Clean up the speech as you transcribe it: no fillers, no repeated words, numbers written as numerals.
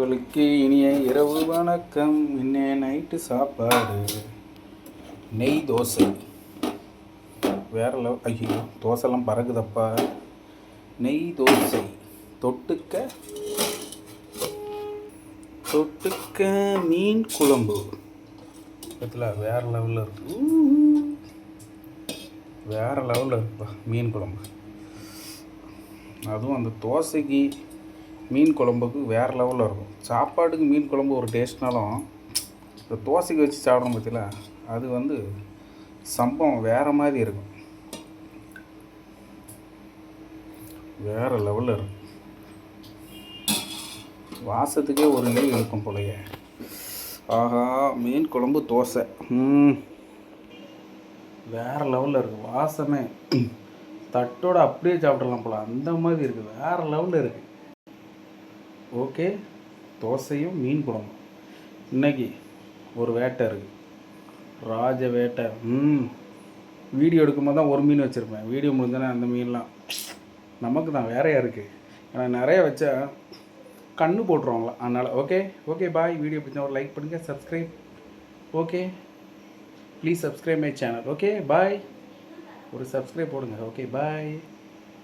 உங்களுக்கு இனிய இரவு வணக்கம். இன்னே நைட்டு சாப்பாடு நெய் தோசை. வேற லெவல். ஐயோ, தோசைலாம் பறக்குதப்பா. நெய் தோசை தொட்டுக்க மீன் குழம்பு. பத்தில வேறு லெவலில் இருக்கு. வேறு லெவலில் இருக்குப்பா மீன் குழம்பு. அதுவும் அந்த தோசைக்கு மீன் குழம்புக்கு வேறு லெவலில் இருக்கும். சாப்பாட்டுக்கு மீன் குழம்பு ஒரு டேஸ்ட்னாலும் இந்த தோசைக்கு வச்சு சாப்பிட்றோம் பற்றில அது சம்பவம் வேறு மாதிரி இருக்கும். வேறு லெவலில் இருக்கும். வாசத்துக்கே ஒரு நிலை இருக்கும் போலையே. ஆஹா, மீன் குழம்பு தோசை வேறு லெவலில் இருக்குது. வாசமே தட்டோடு அப்படியே சாப்பிட்றலாம் போல், அந்த மாதிரி இருக்குது. வேறு லெவலில் இருக்குது. ஓகே, தோசையும் மீன் குழம்பும். இன்றைக்கி ஒரு வேட்டை இருக்குது, ராஜ வேட்டை. வீடியோ எடுக்கும்போது தான் ஒரு மீன் வச்சுருப்பேன். வீடியோ முடிஞ்சோன்னே அந்த மீன்லாம் நமக்கு தான் வேறையாக இருக்குது. ஏன்னா நிறைய வச்சா கண்ணு போட்டுருவாங்களா, அதனால். Okay bye. வீடியோ பிடிச்சா ஒரு லைக் பண்ணுங்கள், subscribe. Okay, please subscribe my channel. Okay bye. ஒரு சப்ஸ்கிரைப் போடுங்க. Okay bye.